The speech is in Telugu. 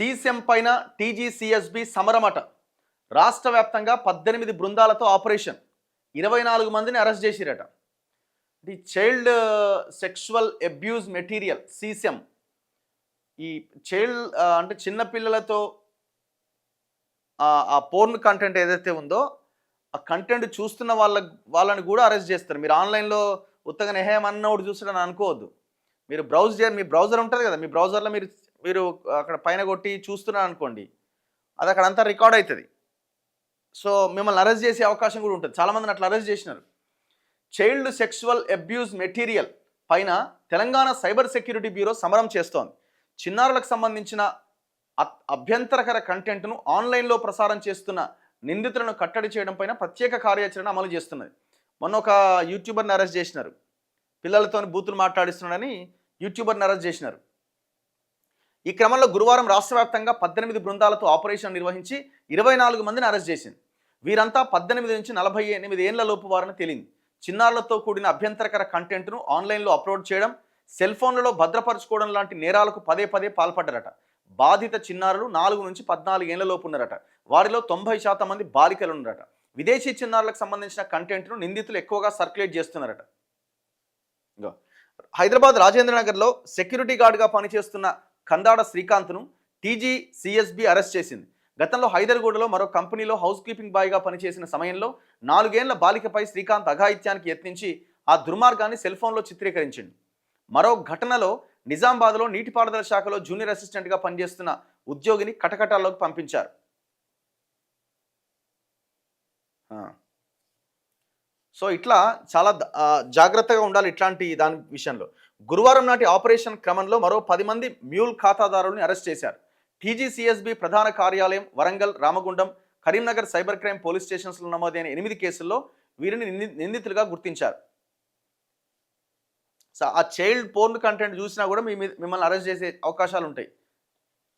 సీసీఎం పైన టీజీసీఎస్బీ సమరమట. రాష్ట్ర వ్యాప్తంగా 18 బృందాలతో ఆపరేషన్, 24 మందిని అరెస్ట్ చేసిరట. The child sexual abuse material CCM. ఈ చైల్డ్ అంటే చిన్న పిల్లలతో ఆ పోర్న్ కంటెంట్ ఏదైతే ఉందో ఆ కంటెంట్ చూస్తున్న వాళ్ళని కూడా అరెస్ట్ చేస్తారు. మీరు ఆన్లైన్లో ఉత్తగా నెహేమన్న ఒకటి చూస్తాడని అనుకోవద్దు. మీరు మీ బ్రౌజర్ ఉంటుంది కదా, మీ బ్రౌజర్లో మీరు అక్కడ పైన కొట్టి చూస్తున్నారు అనుకోండి, అది అక్కడ అంతా రికార్డ్ అవుతుంది. సో మిమ్మల్ని అరెస్ట్ చేసే అవకాశం కూడా ఉంటుంది. చాలామందిని అట్లా అరెస్ట్ చేసినారు. చైల్డ్ సెక్షువల్ అబ్యూజ్ మెటీరియల్ పైన తెలంగాణ సైబర్ సెక్యూరిటీ బ్యూరో సమరం చేస్తోంది. చిన్నారులకు సంబంధించిన అభ్యంతరకర కంటెంట్ను ఆన్లైన్లో ప్రసారం చేస్తున్న నిందితులను కట్టడి చేయడం పైన ప్రత్యేక కార్యాచరణ అమలు చేస్తున్నది. మొన్న ఒక యూట్యూబర్ని అరెస్ట్ చేసినారు. పిల్లలతో బూతులు మాట్లాడిస్తున్నాడని యూట్యూబర్ని అరెస్ట్ చేసినారు. ఈ క్రమంలో గురువారం రాష్ట్ర వ్యాప్తంగా 18 బృందాలతో ఆపరేషన్ నిర్వహించి 24 మందిని అరెస్ట్ చేసింది. వీరంతా 18 నుంచి 48 ఏళ్ల లోపు వారని తేలింది. చిన్నారులతో కూడిన అభ్యంతరకర కంటెంట్ను ఆన్లైన్లో అప్లోడ్ చేయడం, సెల్ ఫోన్లలో భద్రపరచుకోవడం లాంటి నేరాలకు పదే పాల్పడ్డారట. బాధిత చిన్నారులు 4 నుంచి 14 ఏళ్ల లోపు ఉన్నారట. వారిలో 90% మంది బాలికలు ఉన్నారట. విదేశీ చిన్నారులకు సంబంధించిన కంటెంట్ను నిందితులు ఎక్కువగా సర్క్యులేట్ చేస్తున్నారట. హైదరాబాద్ రాజేంద్రనగర్లో సెక్యూరిటీ గార్డ్గా పనిచేస్తున్న కందాడ శ్రీకాంత్ను టీజీసీఎస్బీ అరెస్ట్ చేసింది. గతంలో హైదర్గూడలో మరో కంపెనీలో హౌస్ కీపింగ్ బాయ్గా పనిచేసిన సమయంలో 4 ఏళ్ల బాలికపై శ్రీకాంత్ అఘాయిత్యానికి యత్నించి ఆ దుర్మార్గాన్ని సెల్ ఫోన్లో చిత్రీకరించింది. మరో ఘటనలో నిజామాబాద్లో నీటిపారుదల శాఖలో జూనియర్ అసిస్టెంట్గా పనిచేస్తున్న ఉద్యోగిని కటకటాల్లోకి పంపించారు. సో ఇట్లా చాలా జాగ్రత్తగా ఉండాలి ఇట్లాంటి దాని విషయంలో. గురువారం నాటి ఆపరేషన్ క్రమంలో మరో 10 మంది మ్యూల్ ఖాతాదారులను అరెస్ట్ చేశారు. టీజీసీఎస్బీ ప్రధాన కార్యాలయం Warangal, Ramagundam, Karimnagar cyber crime police స్టేషన్స్లో నమోదైన 8 కేసుల్లో వీరిని నిందితులుగా గుర్తించారు. సో ఆ చైల్డ్ పోర్న్ కంటెంట్ చూసినా కూడా మిమ్మల్ని అరెస్ట్ చేసే అవకాశాలు ఉంటాయి.